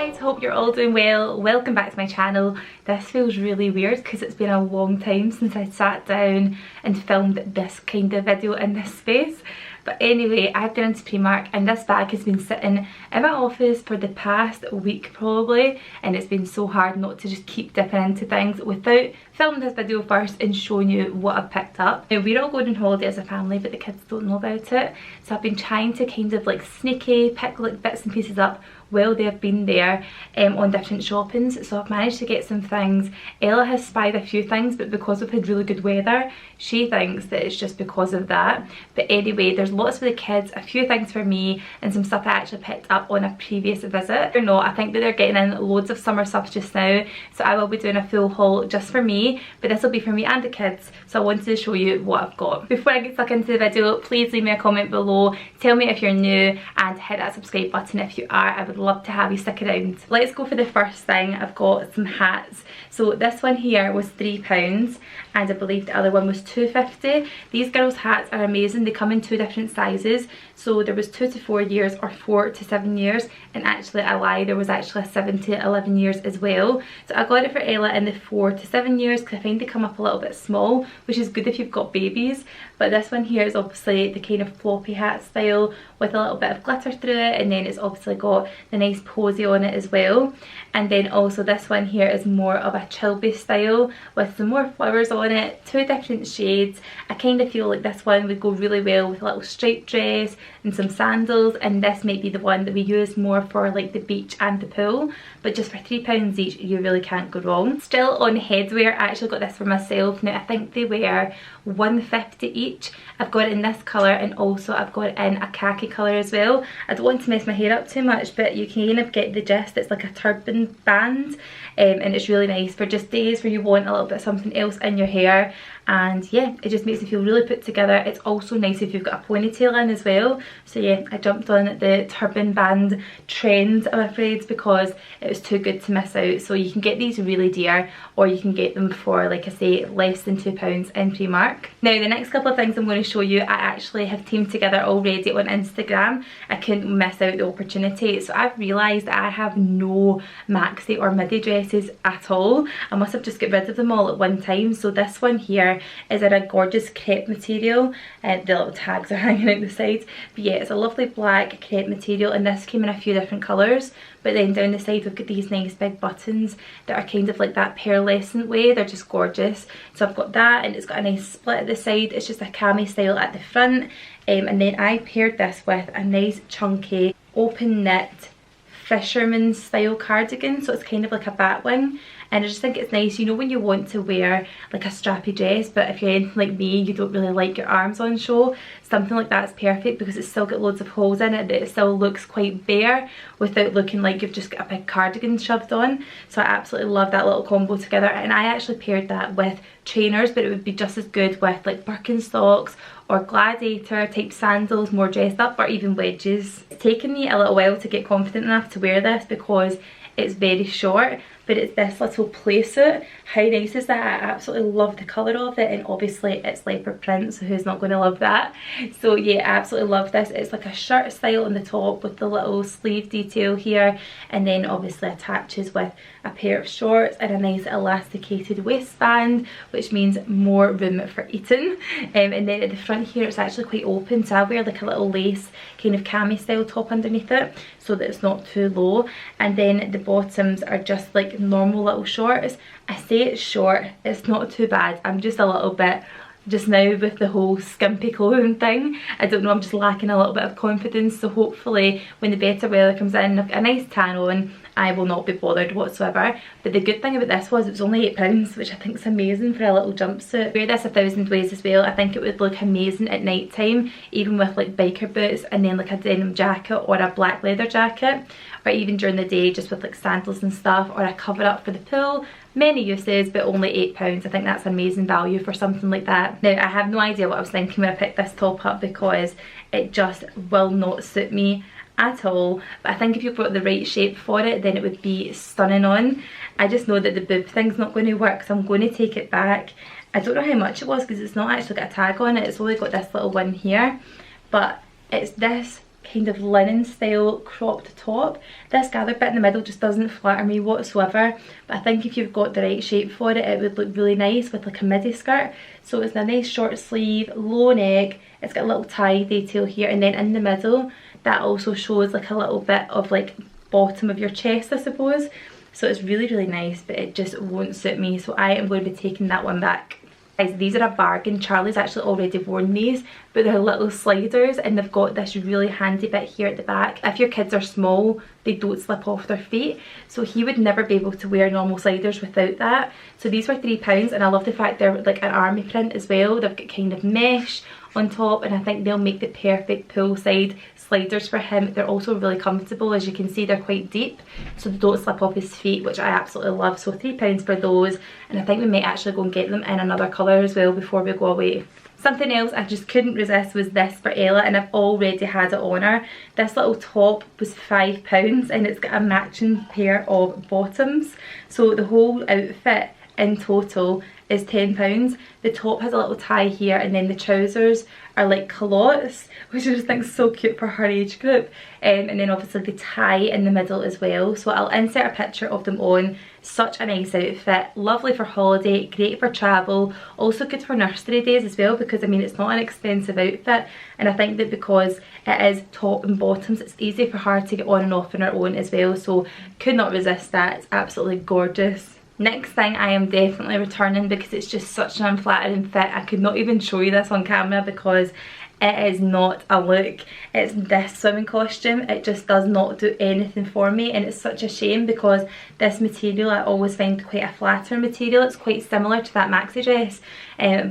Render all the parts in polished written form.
guys, hope you're all doing well. Welcome back to my channel. This feels really weird because it's been a long time since I sat down and filmed this kind of video in this space. But anyway, I've been into Primark and this bag has been sitting in my office for the past week probably, and it's been so hard not to just keep dipping into things without filming this video first and showing you what I've picked up. Now, we're all going on holiday as a family, but the kids don't know about it, so I've been trying to kind of like sneaky pick like bits and pieces up while they've been there on different shoppings. So I've managed to get some things. Ella has spied a few things, but because we've had really good weather, she thinks that it's just because of that. But anyway, there's lots for the kids, a few things for me, and some stuff I actually picked up on a previous visit. Or not, I think that they're getting in loads of summer stuff just now, so I will be doing a full haul just for me, but this will be for me and the kids, so I wanted to show you what I've got. Before I get stuck into the video, please leave me a comment below, tell me if you're new, and hit that subscribe button if you are. I would love to have you stick around. Let's go for the first thing. I've got some hats. So this one here was £3 and I believe the other one was £2.50. These girls' hats are amazing. They come in two different sizes. So there was 2 to 4 years or 4 to 7 years, and actually I lie, there was actually a 7 to 11 years as well. So I got it for Ella in the 4 to 7 years because I find they come up a little bit small, which is good if you've got babies. But this one here is obviously the kind of floppy hat style with a little bit of glitter through it, and then it's obviously got the nice posy on it as well. And then also this one here is more of a chilby style with some more flowers on it, 2 different shades. I kind of feel like this one would go really well with a little striped dress and some sandals, and this might be the one that we use more for like the beach and the pool. But just for £3 each, you really can't go wrong. Still on headwear, I actually got this for myself. Now I think they were £1.50 each. I've got it in this colour, and also I've got it in a khaki colour as well. I don't want to mess my hair up too much, but you can kind of get the gist. It's like a turban band, and it's really nice for just days where you want a little bit of something else in your hair. And yeah, it just makes me feel really put together. It's also nice if you've got a ponytail in as well. So yeah, I jumped on the turban band trend, I'm afraid, because it was too good to miss out. So you can get these really dear, or you can get them for, like I say, less than £2 in Primark. Now the next couple of things I'm going to show you, I actually have teamed together already on Instagram. I couldn't miss out the opportunity. So I've realised that I have no maxi or midi dresses at all. I must have just got rid of them all at one time. So this one here is in a gorgeous crepe material, and the little tags are hanging out the sides. But yeah, it's a lovely black crepe material, and this came in a few different colours. But then down the side we've got these nice big buttons that are kind of like that pearlescent way. They're just gorgeous. So I've got that, and it's got a nice split at the side. It's just a cami style at the front, and then I paired this with a nice chunky open knit fisherman style cardigan. So it's kind of like a batwing, and I just think it's nice, you know, when you want to wear like a strappy dress, but if you're anything like me, you don't really like your arms on show, something like that's perfect because it's still got loads of holes in it, that it still looks quite bare without looking like you've just got a big cardigan shoved on. So I absolutely love that little combo together, and I actually paired that with trainers, but it would be just as good with like Birkenstocks or gladiator type sandals, more dressed up, or even wedges. It's taken me a little while to get confident enough to wear this because it's very short, but it's this little play suit. How nice is that? I absolutely love the colour of it, and obviously it's leopard print, so who's not going to love that? So yeah, I absolutely love this. It's like a shirt style on the top with the little sleeve detail here, and then obviously attaches with a pair of shorts and a nice elasticated waistband, which means more room for eating. And then at the front here it's actually quite open, so I wear like a little lace kind of cami style top underneath it so that it's not too low. And then the bottoms are just like normal little shorts. I say it's short, it's not too bad. I'm just a little bit just now with the whole skimpy clothing thing. I don't know, I'm just lacking a little bit of confidence, so hopefully when the better weather comes in, I've got a nice tan on, I will not be bothered whatsoever. But the good thing about this was it was only £8, which I think is amazing for a little jumpsuit. Wear this 1,000 ways as well. I think it would look amazing at night time, even with like biker boots and then like a denim jacket or a black leather jacket, or even during the day just with like sandals and stuff, or a cover up for the pool. Many uses, but only £8. I think that's amazing value for something like that. Now I have no idea what I was thinking when I picked this top up, because it just will not suit me at all. But I think if you've got the right shape for it, then it would be stunning on. I just know that the boob thing's not going to work, so I'm going to take it back. I don't know how much it was because it's not actually got a tag on it. It's only got this little one here, but it's this kind of linen style cropped top. This gathered bit in the middle just doesn't flatter me whatsoever, but I think if you've got the right shape for it, it would look really nice with like a midi skirt. So it's a nice short sleeve, low neck, it's got a little tie detail here, and then in the middle that also shows like a little bit of like bottom of your chest, I suppose. So it's really, really nice, but it just won't suit me, so I am going to be taking that one back. Guys, these are a bargain. Charlie's actually already worn these, but they're little sliders and they've got this really handy bit here at the back. If your kids are small, they don't slip off their feet, so he would never be able to wear normal sliders without that. So these were £3, and I love the fact they're like an army print as well. They've got kind of mesh on top, and I think they'll make the perfect poolside sliders for him. They're also really comfortable. As you can see, they're quite deep, so they don't slip off his feet, which I absolutely love. So £3 for those, and I think we might actually go and get them in another colour as well before we go away. Something else I just couldn't resist was this for Ella, and I've already had it on her. This little top was £5, and it's got a matching pair of bottoms, so the whole outfit in total is £10. The top has a little tie here, and then the trousers are like culottes, which I just think is so cute for her age group, and then obviously the tie in the middle as well. So I'll insert a picture of them on. Such a nice outfit, lovely for holiday, great for travel, also good for nursery days as well, because I mean it's not an expensive outfit, and I think that because it is top and bottoms, it's easy for her to get on and off on her own as well, so could not resist that. It's absolutely gorgeous. Next thing I am definitely returning because it's just such an unflattering fit. I could not even show you this on camera because it is not a look. It's this swimming costume. It just does not do anything for me, and it's such a shame because this material I always find quite a flattering material. It's quite similar to that maxi dress,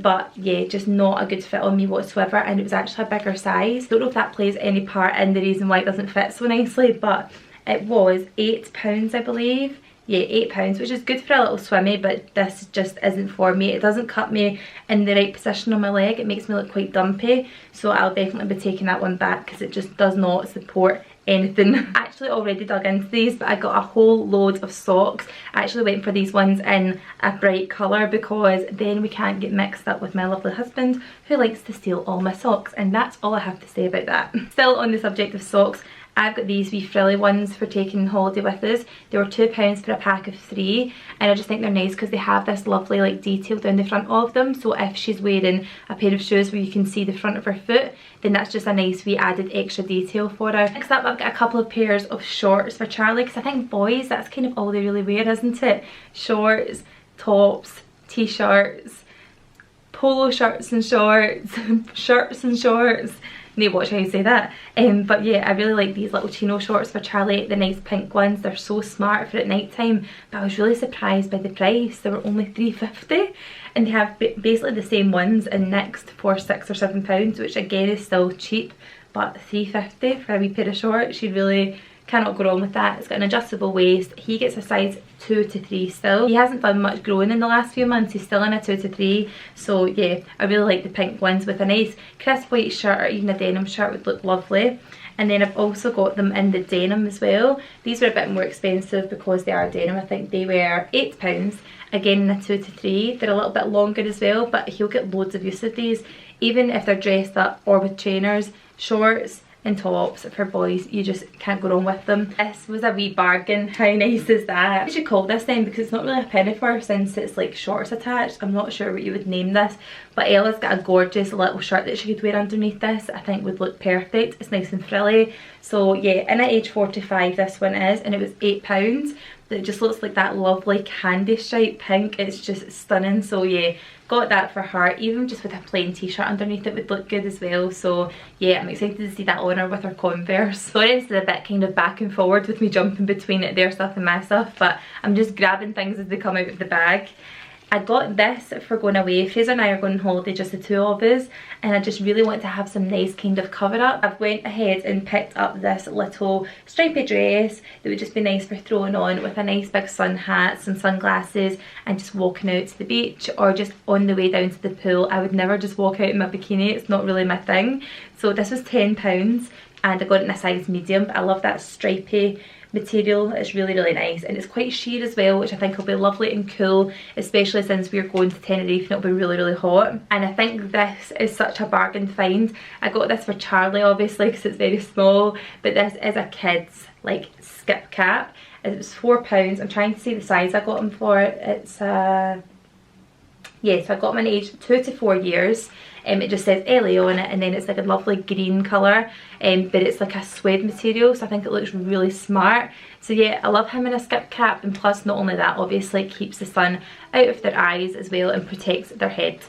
but yeah, just not a good fit on me whatsoever, and it was actually a bigger size. Don't know if that plays any part in the reason why it doesn't fit so nicely, but it was £8 I believe. Yeah, £8, which is good for a little swimmy, but this just isn't for me. It doesn't cut me in the right position on my leg. It makes me look quite dumpy, so I'll definitely be taking that one back because it just does not support anything. I actually already dug into these, but I got a whole load of socks. I actually went for these ones in a bright colour because then we can't get mixed up with my lovely husband who likes to steal all my socks, and that's all I have to say about that. Still on the subject of socks, I've got these wee frilly ones for taking holiday with us. They were £2 for a pack of 3, and I just think they're nice because they have this lovely like detail down the front of them, so if she's wearing a pair of shoes where you can see the front of her foot, then that's just a nice wee added extra detail for her. Next up, I've got a couple of pairs of shorts for Charlie because I think boys, that's kind of all they really wear, isn't it? Shorts, tops, t-shirts, polo shirts and shorts, shirts and shorts. Need to watch how you say that. But yeah, I really like these little chino shorts for Charlie, the nice pink ones. They're so smart for at night time, but I was really surprised by the price. They were only £3.50, and they have basically the same ones in next for £6 or £7, which again is still cheap, but £3.50 for a wee pair of shorts, you really cannot go wrong with that. It's got an adjustable waist. He gets a size 2 to 3 still. He hasn't done much growing in the last few months. He's still in a 2 to 3. So yeah, I really like the pink ones with a nice crisp white shirt, or even a denim shirt would look lovely. And then I've also got them in the denim as well. These were a bit more expensive because they are denim. I think they were £8. Again in a 2 to 3. They're a little bit longer as well, but he'll get loads of use of these. Even if they're dressed up or with trainers, shorts and tops for boys, you just can't go wrong with them. This was a wee bargain. How nice is that? What should call this then, because it's not really a pinafore since it's like shorts attached. I'm not sure what you would name this, but Ella's got a gorgeous little shirt that she could wear underneath this. I think would look perfect. It's nice and frilly. So yeah, in at age 45 this one is, and it was £8. It just looks like that lovely candy stripe pink. It's just stunning. So yeah, got that for her. Even just with a plain t-shirt underneath it would look good as well. So yeah, I'm excited to see that on her with her Converse. Sorry, it's a bit kind of back and forward with me jumping between their stuff and my stuff, but I'm just grabbing things as they come out of the bag. I got this for going away. Fraser and I are going on holiday, just the two of us, and I just really want to have some nice kind of cover up. I've went ahead and picked up this little stripy dress that would just be nice for throwing on with a nice big sun hat, some sunglasses, and just walking out to the beach or just on the way down to the pool. I would never just walk out in my bikini, it's not really my thing. So this was £10 and I got it in a size medium. I love that stripy material. It's really, really nice, and it's quite sheer as well, which I think will be lovely and cool, especially since we're going to Tenerife and it'll be really, really hot. And I think this is such a bargain find. I got this for Charlie obviously because it's very small, but this is a kid's like skip cap. It was £4. I'm trying to see the size I got them for. It's yeah, so I got them in age 2 to 4 years. It just says LA on it, and then it's like a lovely green colour, but it's like a suede material, so I think it looks really smart. So yeah, I love him in a skip cap, and plus not only that, obviously it keeps the sun out of their eyes as well and protects their head.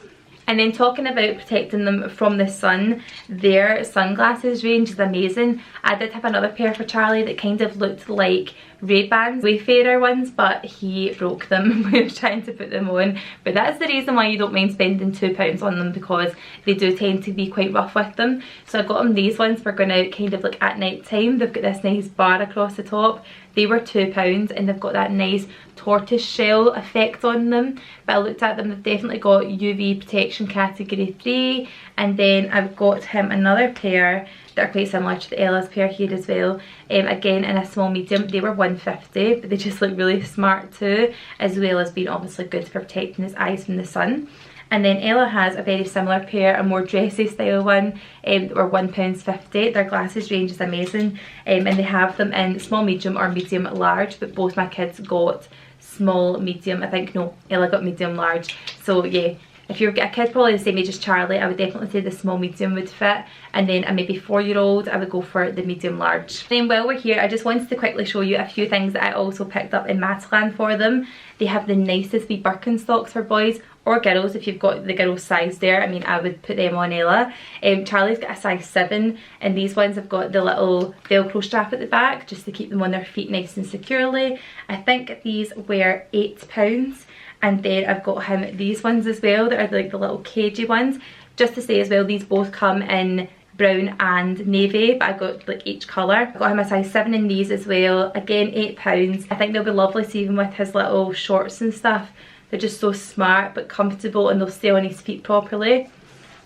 And then talking about protecting them from the sun, their sunglasses range is amazing. I did have another pair for Charlie that kind of looked like Ray-Bans, Wayfarer ones, but he broke them when he was trying to put them on. But that's the reason why you don't mind spending £2 on them, because they do tend to be quite rough with them. So I got him these ones for going out kind of like at night time. They've got this nice bar across the top. They were £2, and they've got that nice tortoise shell effect on them. But I looked at them, they've definitely got UV protection category 3. And then I've got him another pair that are quite similar to the Ella's pair here as well. Again in a small medium. They were £1.50, but they just look really smart too, as well as being obviously good for protecting his eyes from the sun. And then Ella has a very similar pair, a more dressy style one, that were £1.50. Their glasses range is amazing, and they have them in small, medium or medium large, but both my kids got small, medium. I think, no, Ella got medium large. So yeah, if you're a kid probably the same age as Charlie, I would definitely say the small medium would fit, and then a maybe 4-year-old, I would go for the medium large. Then while we're here, I just wanted to quickly show you a few things that I also picked up in Matalan for them. They have the nicest wee Birkenstocks for boys or girls. If you've got the girl size there, I mean, I would put them on Ella. Charlie's got a size 7, and these ones have got the little velcro strap at the back just to keep them on their feet nice and securely. I think these were £8. And then I've got him these ones as well, that are like the little cagey ones. Just to say as well, these both come in brown and navy, but I got like each colour. I got him a size 7 in these as well. Again, £8. I think they'll be lovely, so even with his little shorts and stuff, they're just so smart but comfortable, and they'll stay on his feet properly.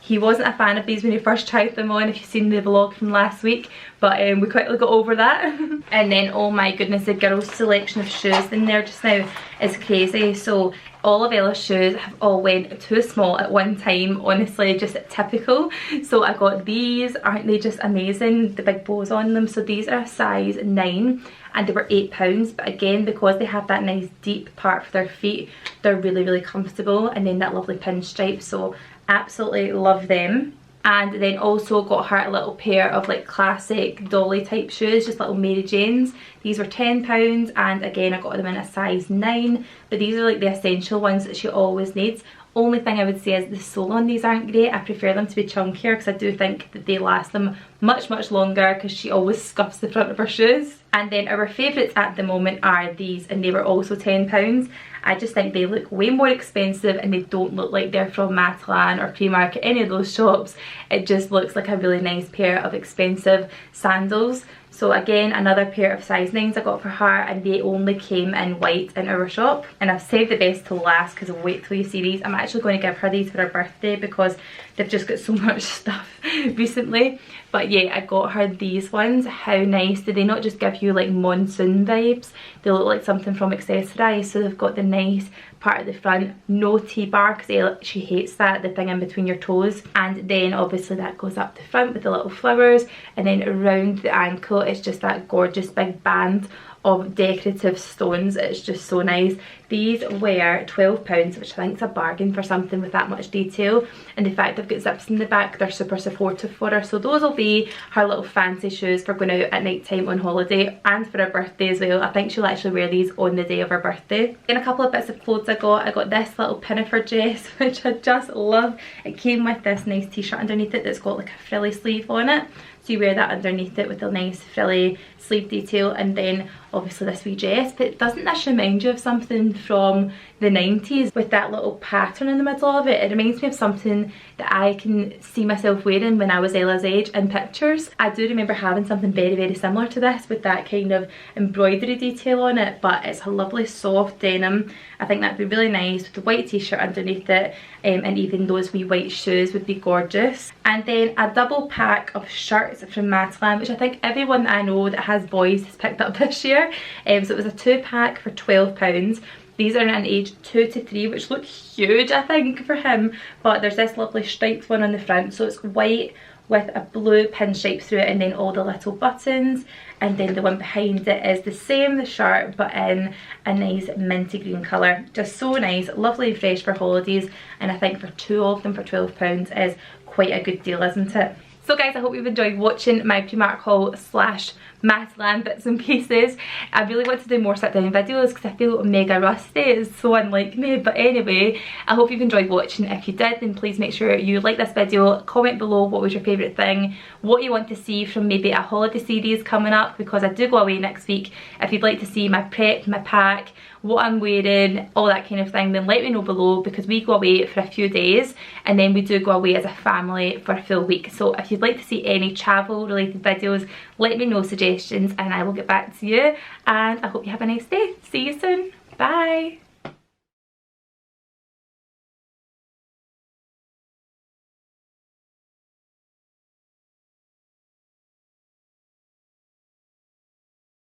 He wasn't a fan of these when he first tried them on, if you've seen the vlog from last week, but we quickly got over that. And then, oh my goodness, the girls' selection of shoes in there just now is crazy. So all of Ella's shoes have all went too small at one time, honestly, just typical. So I got these, aren't they just amazing, the big bows on them. So these are a size 9, and they were £8, but again, because they have that nice deep part for their feet, they're really, really comfortable. And then that lovely pinstripe, so absolutely love them. And then also got her a little pair of like classic dolly type shoes, just little Mary Janes. These were £10, and again I got them in a size 9, but these are like the essential ones that she always needs. Only thing I would say is the sole on these aren't great. I prefer them to be chunkier because I do think that they last them much, much longer, because she always scuffs the front of her shoes. And then our favourites at the moment are these, and they were also £10. I just think they look way more expensive, and they don't look like they're from Matalan or Primark or any of those shops. It just looks like a really nice pair of expensive sandals. So again, another pair of size 9s I got for her, and they only came in white in our shop. And I've saved the best till last because wait till you see these. I'm actually going to give her these for her birthday because they've just got so much stuff recently. But yeah, I got her these ones. How nice. Do they not just give you like monsoon vibes? They look like something from Accessorize. So they've got the nice part at the front, no T-bar because she hates that, the thing in between your toes. And then obviously that goes up the front with the little flowers, and then around the ankle it's just that gorgeous big band of decorative stones. It's just so nice. These were £12, which I think is a bargain for something with that much detail, and the fact they've got zips in the back, they're super supportive for her. So those will be her little fancy shoes for going out at night time on holiday, and for her birthday as well. I think she'll actually wear these on the day of her birthday. And a couple of bits of clothes I got this little pinafore dress, which I just love. It came with this nice t-shirt underneath it that's got like a frilly sleeve on it. So you wear that underneath it with a nice frilly sleeve detail, and then obviously this wee dress. But doesn't this remind you of something from the 90s with that little pattern in the middle of it? It reminds me of something that I can see myself wearing when I was Ella's age in pictures. I do remember having something very, very similar to this with that kind of embroidery detail on it, but it's a lovely soft denim. I think that'd be really nice with the white t-shirt underneath it, and even those wee white shoes would be gorgeous. And then a double pack of shirts from Matalan, which I think everyone that I know that has boys has picked up this year. colour. So it was a 2-pack for £12. These are in an age 2 to 3, which look huge I think for him, but there's this lovely striped one on the front, so it's white with a blue pinstripe through it and then all the little buttons, and then the one behind it is the same, the shirt, but in a nice minty green colour. Just so nice, lovely and fresh for holidays, and I think for 2 of them for £12 is quite a good deal, isn't it? So guys, I hope you've enjoyed watching my Primark haul / Matalan bits and pieces. I really want to do more sit down videos because I feel mega rusty. It's so unlike me, but anyway, I hope you've enjoyed watching. If you did, then please make sure you like this video, comment below what was your favourite thing, what you want to see from maybe a holiday series coming up, because I do go away next week. If you'd like to see my prep, my pack, what I'm wearing, all that kind of thing, then let me know below, because we go away for a few days and then we do go away as a family for a full week. So if you'd like to see any travel related videos, let me know suggestions and I will get back to you, and I hope you have a nice day. See you soon. Bye.